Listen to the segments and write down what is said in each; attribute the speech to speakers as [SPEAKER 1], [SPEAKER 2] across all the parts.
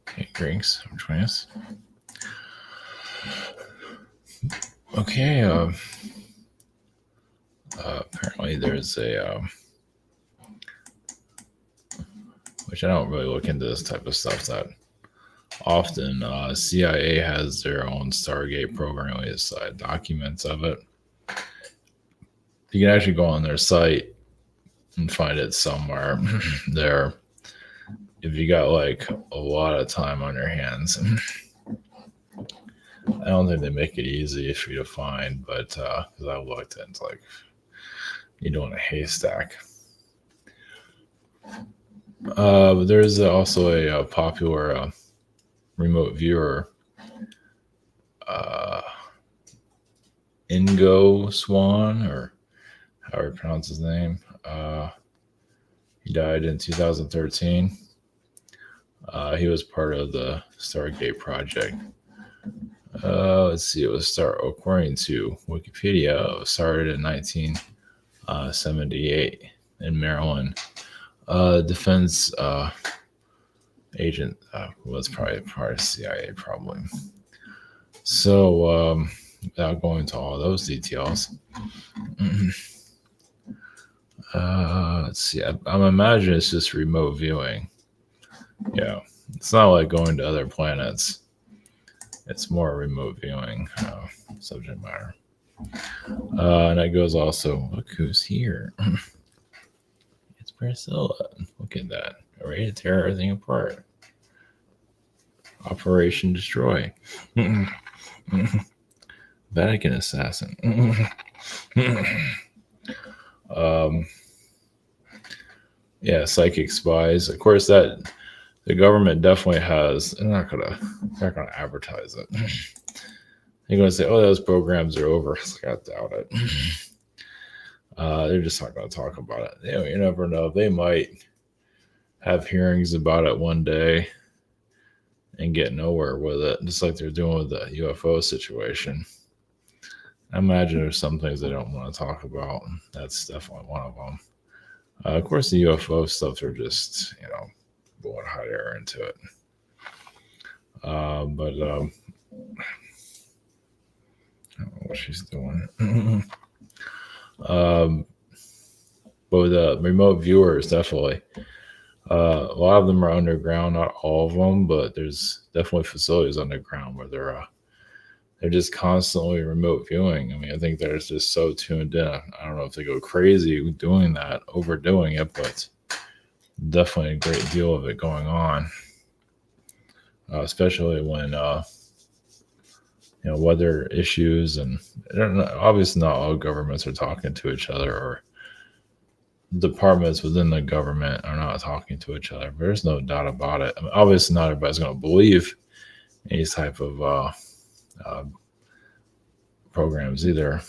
[SPEAKER 1] Okay, drinks. I'm joining us. Okay. Apparently, there's a which I don't really look into this type of stuff that often. CIA has their own Stargate program with documents of it. You can actually go on their site and find it somewhere there if you got like a lot of time on your hands. I don't think they make it easy for you to find, but because I looked and it's like you're doing a haystack. There's also a popular remote viewer, Ingo Swan, or however you pronounce his name. He died in 2013. He was part of the Stargate project. Let's see. It was according to Wikipedia. It was started in 1978 in Maryland. Defense agent was probably part of CIA, probably. So, without going into all those details, let's see. I'm imagining it's just remote viewing. Yeah, it's not like going to other planets. It's more remote viewing subject matter. And that goes also, look who's here. It's Priscilla. Look at that. Ready to tear everything apart. Operation Destroy. Vatican Assassin. Yeah, psychic spies. Of course, that the government definitely has. They're not gonna advertise it. They're gonna say, "Oh, those programs are over." I doubt it. They're just not gonna talk about it. You never know. They might have hearings about it one day and get nowhere with it, just like they're doing with the UFO situation. I imagine there's some things they don't want to talk about. That's definitely one of them. Of course, the UFO stuff, they're just, blowing hot air into it. But I don't know what she's doing. But with remote viewers, definitely. A lot of them are underground, not all of them, but there's definitely facilities underground where they're just constantly remote viewing. I mean, I think they're just so tuned in. I don't know if they go crazy doing that, overdoing it, but definitely a great deal of it going on, especially when weather issues, and obviously not all governments are talking to each other, or departments within the government are not talking to each other. But there's no doubt about it. I mean, obviously, not everybody's going to believe any type of programs either. I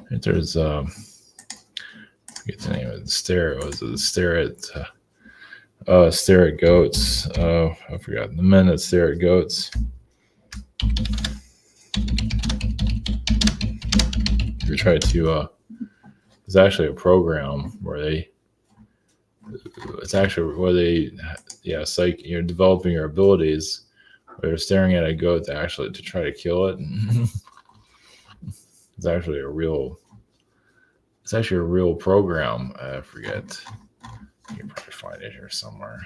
[SPEAKER 1] think there's I forget the name of it. Stare at goats. Oh, I forgot. The men that stare at goats. We try to it's actually a program where you're developing your abilities where you're staring at a goat to try to kill it. It's actually a real program. I forget. You can probably find it here somewhere.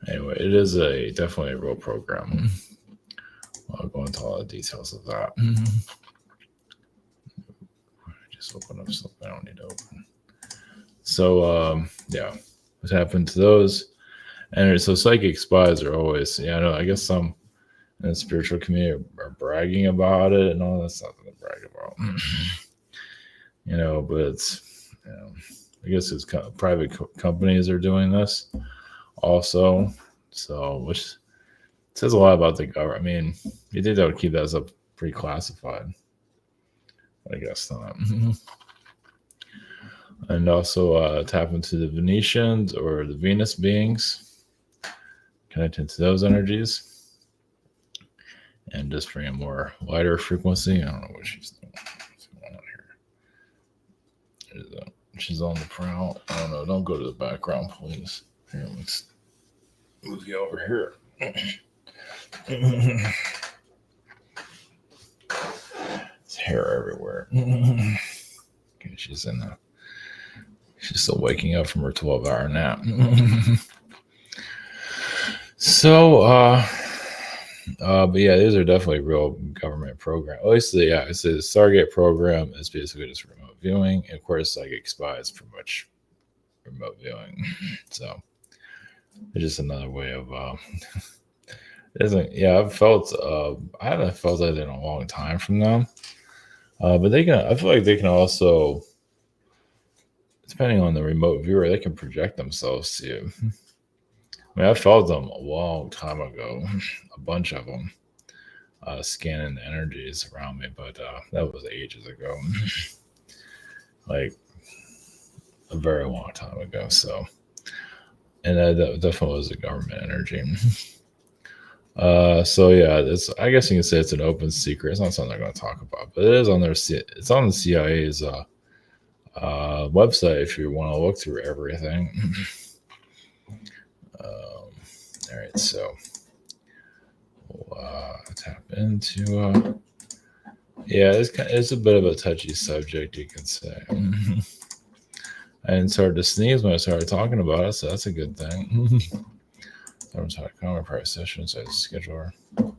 [SPEAKER 1] Anyway, it is definitely a real program. I'll go into all the details of that. Just open up something I don't need to open. So, what's happened to those? And so psychic spies are always, I guess some in the spiritual community are bragging about it, and all that's nothing to brag about. But it's, I guess it's private companies are doing this also. So, which says a lot about the government. I mean, you think they would keep that stuff pretty classified. I guess not. And also tap into the Venetians or the Venus beings, connecting to those energies, and just bring a more lighter frequency. I don't know what she's doing. She's on the prowl. Oh no, don't go to the background, please. Here, let's move you over here. There's hair everywhere. Okay, she's in the. She's still waking up from her 12-hour nap. So, but yeah, these are definitely real government programs. At least, yeah, it's the Stargate program is basically just remote viewing. And of course, Psychic Spy is pretty much remote viewing. So it's just another way of. It isn't. Yeah, I've felt. I haven't felt that in a long time from them. But they can. I feel like they can also, depending on the remote viewer, they can project themselves to you. I mean, I felt them a long time ago, a bunch of them, scanning the energies around me, but that was ages ago, like a very long time ago. So, and that definitely was a government energy. So yeah, I guess you can say it's an open secret. It's not something they're going to talk about, but it is on their. It's on the CIA's website if you want to look through everything. All right, so we'll tap into. Yeah, it's a bit of a touchy subject, you can say. I didn't start to sneeze when I started talking about it, so that's a good thing. Someone's.com, price session, so scheduler. Oh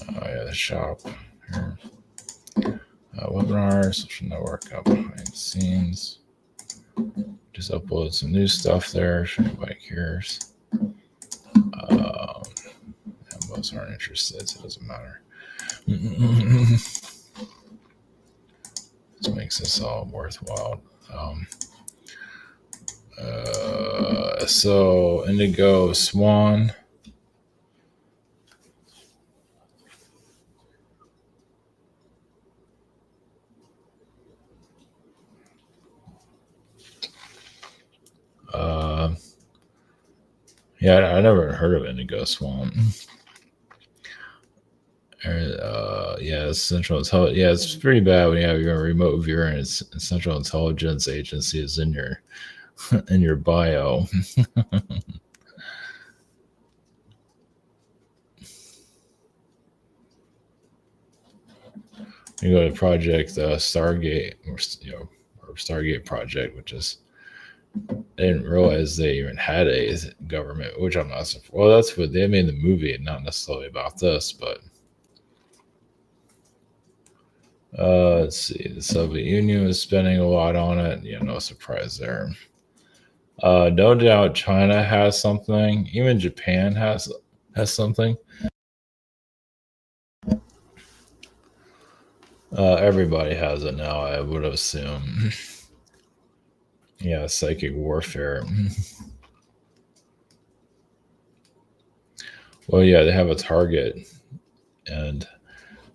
[SPEAKER 1] yeah, the shop. Here. Webinar, social network, up behind the scenes. Just upload some new stuff there if anybody cares. Most aren't interested, so it doesn't matter. This makes this all worthwhile. So Indigo Swan. Yeah, I never heard of Indigo Swan. Yeah, Central Intelligence. Yeah, it's pretty bad when you have your remote viewer and Central Intelligence Agency is in your in your bio. You go to Project Stargate, or Stargate Project, which is I didn't realize they even had a government, which I'm not. Well, that's what they made the movie, not necessarily about this, but. Let's see. The Soviet Union is spending a lot on it. Yeah, no surprise there. No doubt China has something. Even Japan has something. Everybody has it now, I would assume. Yeah, psychic warfare. Well, yeah, they have a target, and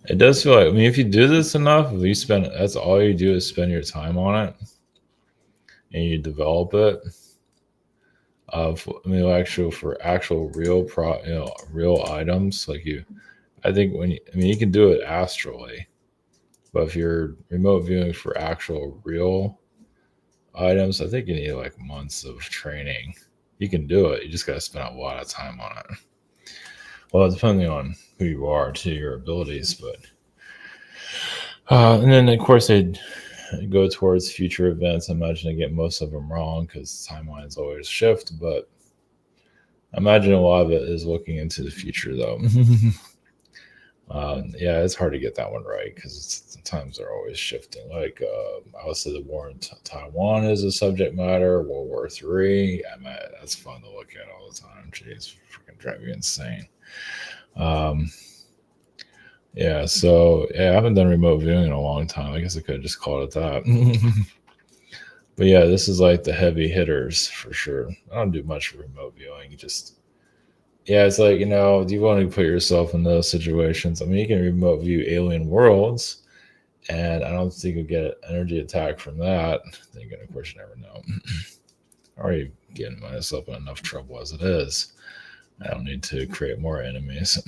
[SPEAKER 1] it does feel like. I mean, if you do this enough, if you spend, that's all you do is spend your time on it, and you develop it. For actual real real items, like you. I think you can do it astrally, but if you're remote viewing for actual real items, I think you need like months of training. You can do it. You just got to spend a lot of time on it. Well, depending on who you are to your abilities, but and then of course they go towards future events. I imagine they get most of them wrong because timelines always shift, but I imagine a lot of it is looking into the future though. Yeah, it's hard to get that one right because times are always shifting. Like obviously, the war in Taiwan is a subject matter. World War III. That's fun to look at all the time. Jeez, freaking drive you insane. Yeah, so yeah, I haven't done remote viewing in a long time. I guess I could have just called it that. But yeah, this is like the heavy hitters for sure. I don't do much remote viewing. Just yeah, it's like, do you want to put yourself in those situations? I mean, you can remote view alien worlds, and I don't think you'll get an energy attack from that. Then again, of course, you never know. I'm already getting myself in enough trouble as it is. I don't need to create more enemies.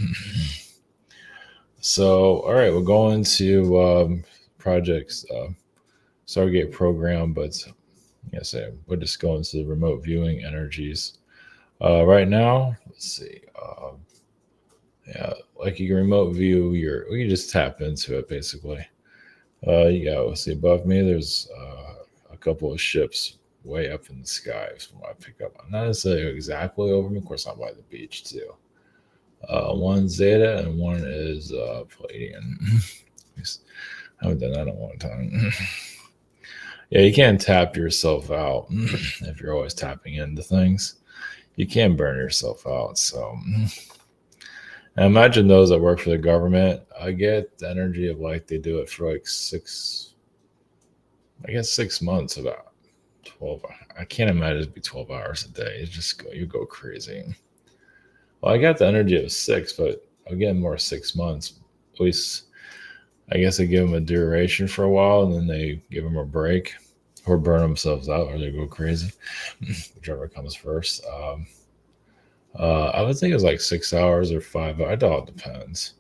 [SPEAKER 1] So, all right, we're going to projects. Stargate program, but yes, we're just going to the remote viewing energies. Right now, let's see. Yeah, like you can remote view we can just tap into it basically. You got, let's see, above me, there's a couple of ships way up in the sky from what I pick up. Not necessarily exactly over me, of course, I'm by the beach too. One Zeta and one is Palladian. I haven't done that in a long time. Yeah, you can't tap yourself out if you're always tapping into things. You can burn yourself out. So, and imagine those that work for the government. I get the energy of like they do it for like I guess 6 months, about 12. I can't imagine it'd be 12 hours a day. It's just you go crazy. Well, I got the energy of six, but again, more 6 months. At least I guess they give them a duration for a while and then they give them a break or burn themselves out or they go crazy, whichever comes first. I would think it's like 6 hours or 5 hours. It all depends.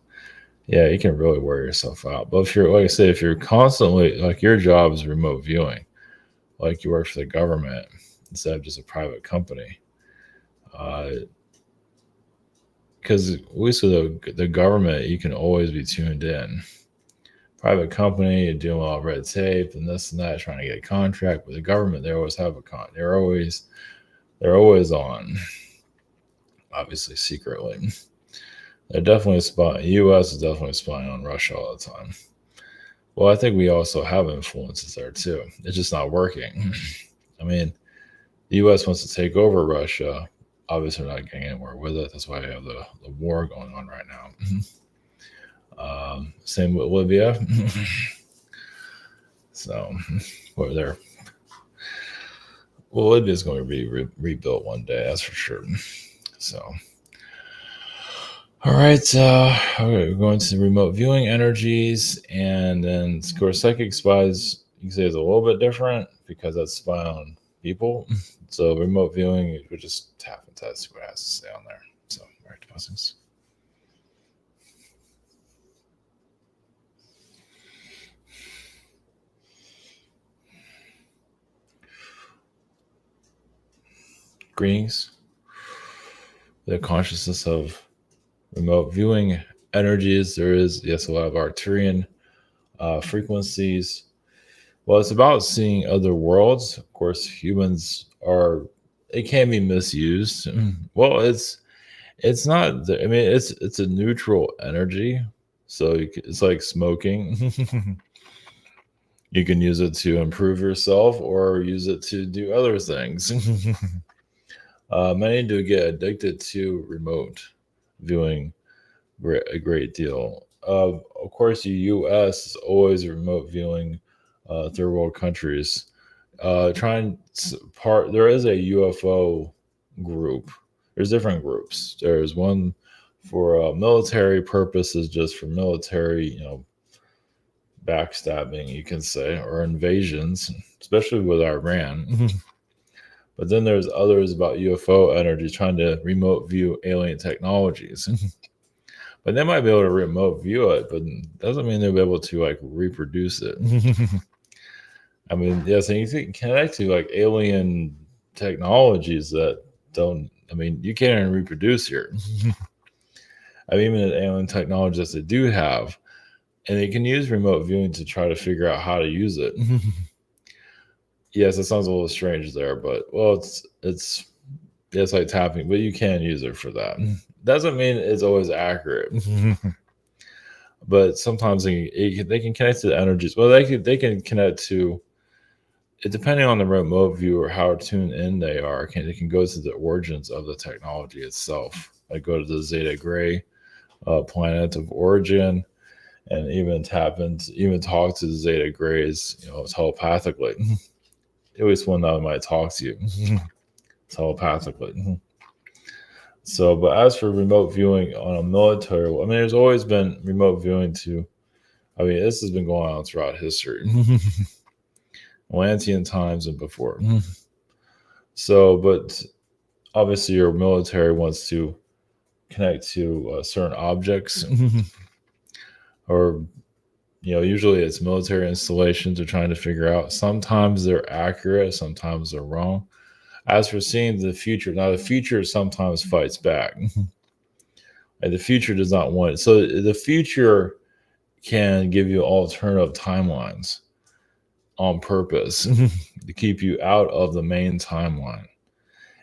[SPEAKER 1] Yeah, you can really wear yourself out. But if you're, like I say, if you're constantly, like your job is remote viewing, like you work for the government instead of just a private company, because at least with the government, you can always be tuned in. Private company, you're doing all red tape and this and that, trying to get a contract. With the government, they always have a they're always on, obviously secretly. They're definitely spying. U.S. is definitely spying on Russia all the time. Well, I think we also have influences there too. It's just not working. I mean, the U.S. wants to take over Russia. Obviously, we're not getting anywhere with it. That's why we have the war going on right now. Same with Libya. So, where they're well, Libya's going to be rebuilt one day. That's for sure. So, all right, okay, we're going to remote viewing energies, and then of course psychic spies. You can say is a little bit different because that's spy on people. So remote viewing, we just tap and test what it has to say on there. So right to blessings. Greetings. The consciousness of remote viewing energies. There is yes a lot of Arcturian frequencies. Well, it's about seeing other worlds. Of course, humans are. It can be misused. Well, it's not. I mean, it's a neutral energy, so it's like smoking. You can use it to improve yourself, or use it to do other things. Many do get addicted to remote viewing a great deal. Of course, the U.S. is always remote viewing third world countries. Trying part there is a UFO group. There's different groups. There's one for military purposes, just for military, backstabbing, you can say, or invasions, especially with Iran. But then there's others about UFO energy trying to remote view alien technologies. But they might be able to remote view it, but doesn't mean they'll be able to like reproduce it. I mean, yes, and you can connect to like alien technologies that don't. I mean, you can't even reproduce here. I mean, even the alien technologies that they do have, and they can use remote viewing to try to figure out how to use it. Yes, it sounds a little strange there, but well, it's like tapping, but you can use it for that. Doesn't mean it's always accurate. But sometimes they can connect to the energies. Well, they can connect to it depending on the remote view or how tuned in they are. They can go to the origins of the technology itself. Like go to the Zeta Gray planet of origin, and even even talk to the Zeta Grays, telepathically. At least one that might talk to you telepathically. So, but as for remote viewing on a military, I mean, there's always been remote viewing to. I mean, this has been going on throughout history, Atlantean times and before. So, but obviously, your military wants to connect to certain objects, or Usually it's military installations they're trying to figure out. Sometimes they're accurate, sometimes they're wrong. As for seeing the future, now the future sometimes fights back. And the future does not want it. So the future can give you alternative timelines on purpose to keep you out of the main timeline.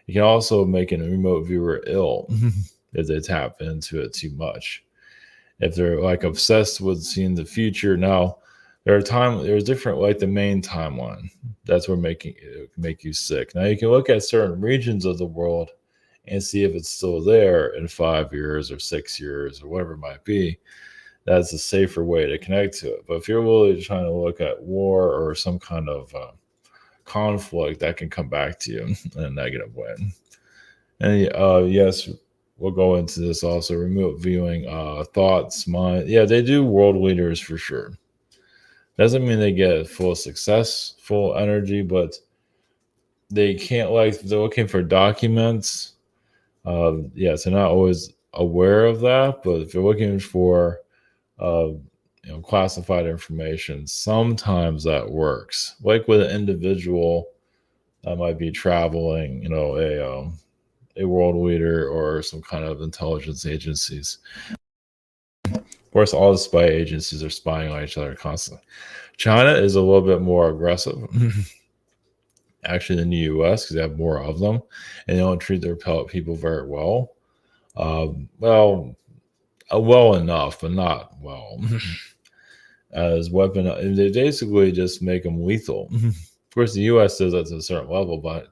[SPEAKER 1] You can also make a remote viewer ill if they tap into it too much. If they're like obsessed with seeing the future, now there's different like the main timeline. That's where making it make you sick. Now you can look at certain regions of the world and see if it's still there in 5 years or 6 years or whatever it might be. That's a safer way to connect to it. But if you're really trying to look at war or some kind of conflict, that can come back to you in a negative way. And yes, we'll go into this also. Remote viewing, thoughts, mind. Yeah, they do world leaders for sure. Doesn't mean they get full success, full energy, but they can't like they're looking for documents. Yes, they're not always aware of that, but if you're looking for uh, classified information, sometimes that works. Like with an individual that might be traveling, a world leader or some kind of intelligence agencies. Of course, all the spy agencies are spying on each other constantly. China is a little bit more aggressive, actually, than the U.S. because they have more of them, and they don't treat their people very well. Well, well enough, but not well. As weapon, they basically just make them lethal. Of course, the U.S. does that to a certain level, but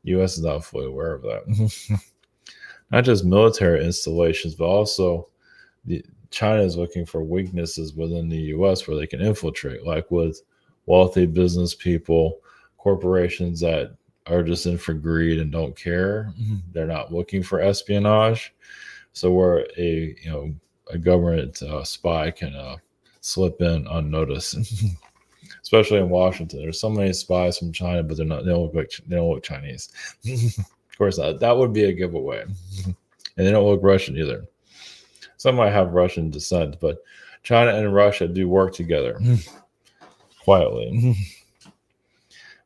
[SPEAKER 1] the U.S. is not fully aware of that. Not just military installations, but also China is looking for weaknesses within the U.S. where they can infiltrate, like with wealthy business people, corporations that are just in for greed and don't care. They're not looking for espionage. So where a government spy can slip in unnoticed, especially in Washington. There's so many spies from China, but they don't look Chinese. Of course, that would be a giveaway, and they don't look Russian either. Some might have Russian descent, but China and Russia do work together quietly.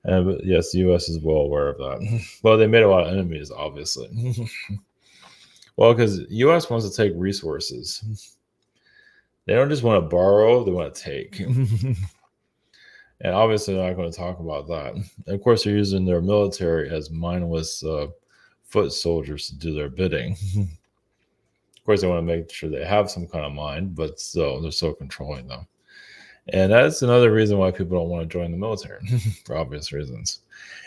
[SPEAKER 1] And yes, the U.S. is well aware of that. Well, they made a lot of enemies, obviously. Well, because the U.S. wants to take resources. They don't just want to borrow; they want to take. And obviously, they're not going to talk about that. And of course, they're using their military as mindless foot soldiers to do their bidding. Of course, they want to make sure they have some kind of mind, but still, they're so controlling them. And that's another reason why people don't want to join the military, for obvious reasons.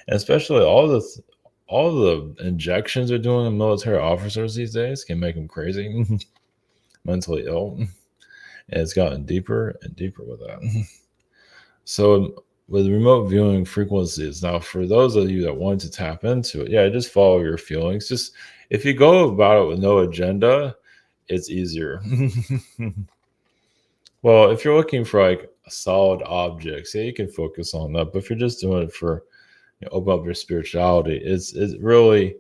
[SPEAKER 1] And especially all the injections they're doing in military officers these days can make them crazy, mentally ill. And it's gotten deeper and deeper with that. So with remote viewing frequencies, now for those of you that want to tap into it, yeah, just follow your feelings. Just if you go about it with no agenda, it's easier. Well, if you're looking for like solid objects, yeah, you can focus on that. But if you're just doing it for open up your spirituality, it's really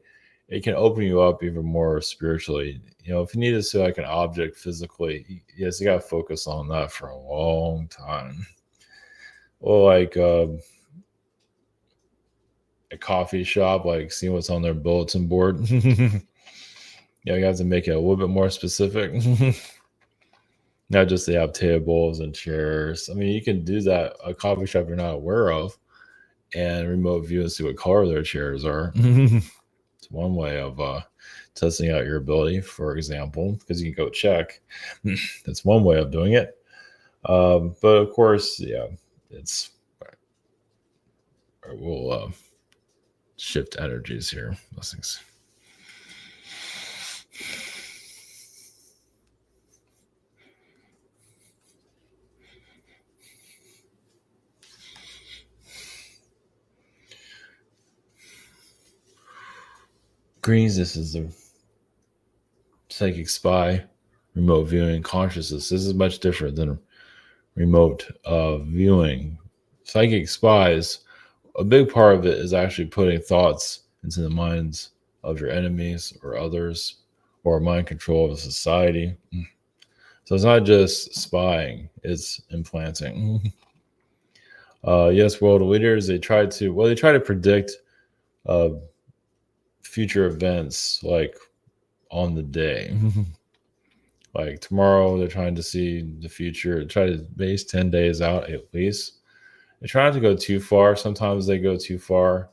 [SPEAKER 1] it can open you up even more spiritually. If you need to see like an object physically, yes, you got to focus on that for a long time. Or like a coffee shop, like seeing what's on their bulletin board. You have to make it a little bit more specific. Not just they have tables and chairs. I mean, you can do that a coffee shop you're not aware of and remote view and see what color their chairs are. It's one way of testing out your ability, for example, because you can go check. That's one way of doing it. But of course, yeah, it's we'll shift energies here. Blessings. Greens, this is the psychic spy, remote viewing consciousness. This is much different than remote viewing. Psychic spies, a big part of it is actually putting thoughts into the minds of your enemies or others, or mind control of society. So it's not just spying; it's implanting. Yes, world leaders they try to predict uh, future events like on the day. Like tomorrow, they're trying to see the future, try to base 10 days out at least. They try not to go too far. Sometimes they go too far,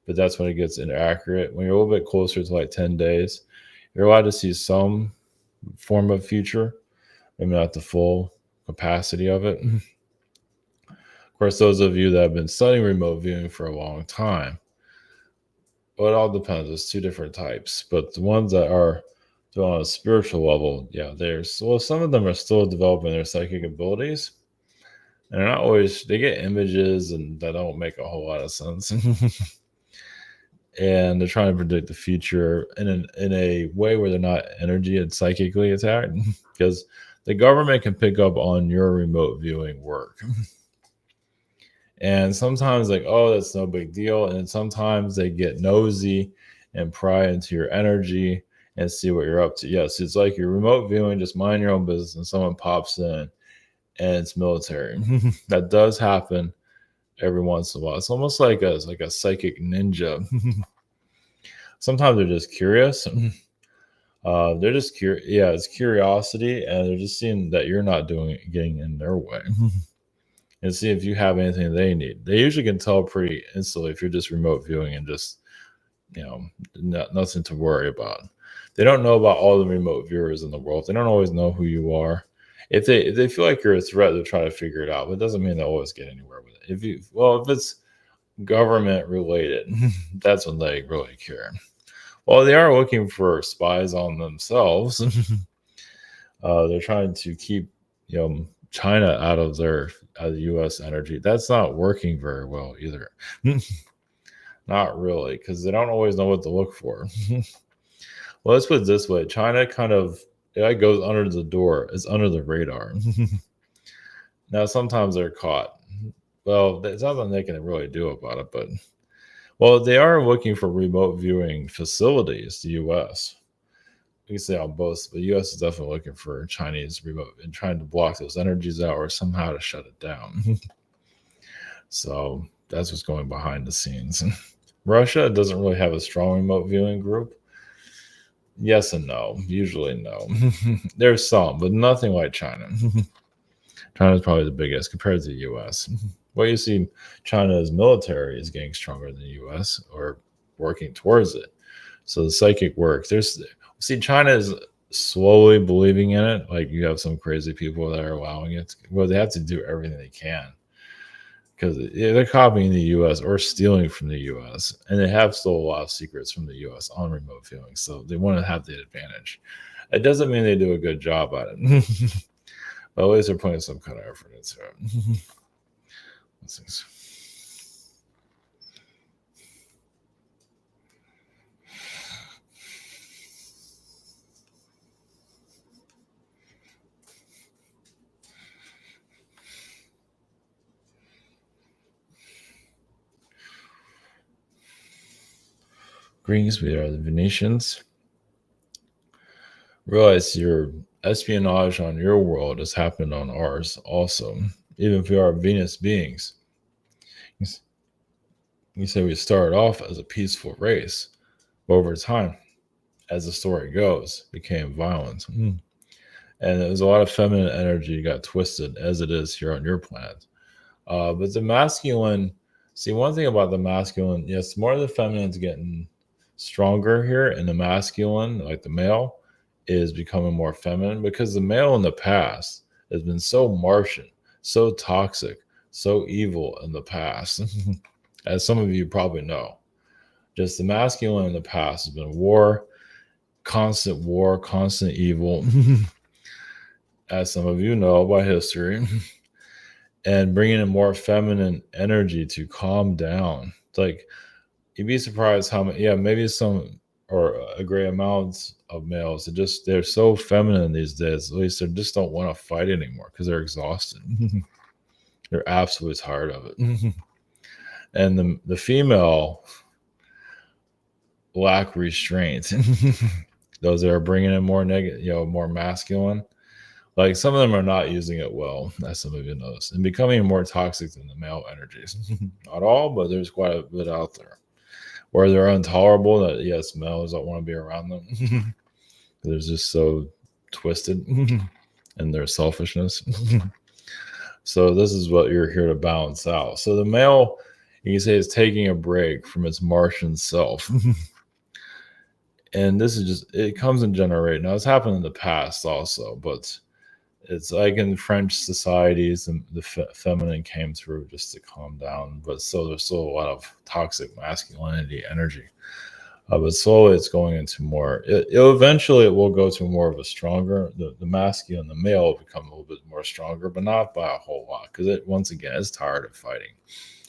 [SPEAKER 1] but that's when it gets inaccurate. When you're a little bit closer to like 10 days, you're allowed to see some form of future, maybe not the full capacity of it. Of course, those of you that have been studying remote viewing for a long time, well, it all depends. There's two different types, but the ones that are on a spiritual level, yeah, there's well, some of them are still developing their psychic abilities, and they're not always. They get images, and that don't make a whole lot of sense. And they're trying to predict the future in a way where they're not energy and psychically attacked, because the government can pick up on your remote viewing work. And sometimes, like, oh, that's no big deal. And then sometimes they get nosy and pry into your energy and see what you're up to. Yes, it's like you're remote viewing, just mind your own business, and someone pops in and it's military. That does happen every once in a while. It's almost like a psychic ninja. Sometimes they're just curious. They're just curious. Yeah, it's curiosity, and they're just seeing that you're not getting in their way. And see if you have anything they need. They usually can tell pretty instantly if you're just remote viewing and just, nothing to worry about. They don't know about all the remote viewers in the world. They don't always know who you are. If they feel like you're a threat, they'll try to figure it out. But it doesn't mean they'll always get anywhere with it. If it's government related, that's when they really care. Well, they are looking for spies on themselves. They're trying to keep, China out of the U.S. energy. That's not working very well either. Not really, because they don't always know what to look for. Well, let's put it this way: China it goes under the door. It's under the radar. Now, sometimes they're caught. Well, there's nothing they can really do about it. But they are looking for remote viewing facilities. The U.S. You can say on both, but the U.S. is definitely looking for Chinese remote and trying to block those energies out or somehow to shut it down. So that's what's going behind the scenes. Russia doesn't really have a strong remote viewing group. Yes and no. Usually no. There's some, but nothing like China. China's probably the biggest compared to the U.S. Well, you see, China's military is getting stronger than the U.S. or working towards it. So the psychic work. China is slowly believing in it. Like you have some crazy people that are allowing it. Well, they have to do everything they can because they're copying the U.S. or stealing from the U.S. And they have stole a lot of secrets from the U.S. on remote viewing. So they want to have the advantage. It doesn't mean they do a good job at it. But at least they're putting some kind of effort into it. Greeks, we are the Venetians. Realize your espionage on your world has happened on ours also, even if we are Venus beings. You say we started off as a peaceful race, but over time, as the story goes, became violent. And there's a lot of feminine energy got twisted, as it is here on your planet. But the masculine, one thing about the masculine, yes, more of the feminine's getting stronger here, and the masculine, like the male, is becoming more feminine because the male in the past has been so Martian, so toxic, so evil in the past, as some of you probably know. Just the masculine in the past has been war, constant evil, as some of you know by history, and bringing in more feminine energy to calm down. It's like, you'd be surprised how many, maybe some or a great amount of males they're so feminine these days. At least they just don't want to fight anymore because they're exhausted. They're absolutely tired of it. And the female lack restraint. Those that are bringing in more negative, more masculine. Like some of them are not using it well, as some of you knows, and becoming more toxic than the male energies. Not all, but there's quite a bit out there where they're intolerable that yes, males don't want to be around them. They're just so twisted in their selfishness. So this is what you're here to balance out. So the male, you can say, is taking a break from its Martian self. And this is just, it comes in generate. Now it's happened in the past also, but it's like in French societies and the feminine came through just to calm down. But so there's still a lot of toxic masculinity energy. But slowly it's going into more, eventually it will go to more of a stronger, the masculine, the male will become a little bit more stronger, but not by a whole lot. Because it, once again, it's tired of fighting.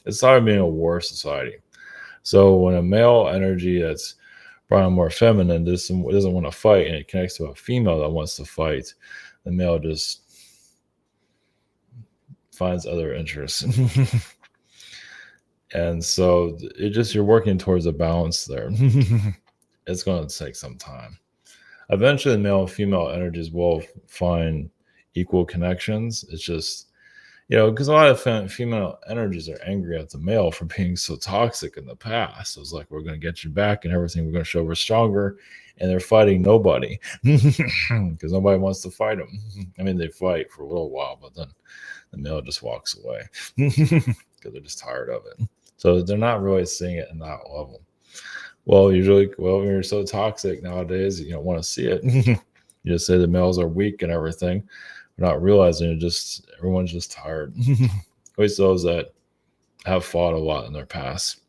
[SPEAKER 1] It's tired of being a war society. So when a male energy that's probably more feminine doesn't want to fight and it connects to a female that wants to fight, the male just finds other interests. And so it just, you're working towards a balance there. It's going to take some time. Eventually, male and female energies will find equal connections. It's just, because a lot of female energies are angry at the male for being so toxic in the past. So it's like, we're going to get you back and everything. We're going to show we're stronger. And they're fighting nobody because nobody wants to fight them. I mean, they fight for a little while, but then the male just walks away because they're just tired of it. So they're not really seeing it in that level. Well, usually, when you're so toxic nowadays, you don't want to see it. You just say the males are weak and everything. We're not realizing it, just everyone's just tired. At least those that have fought a lot in their past.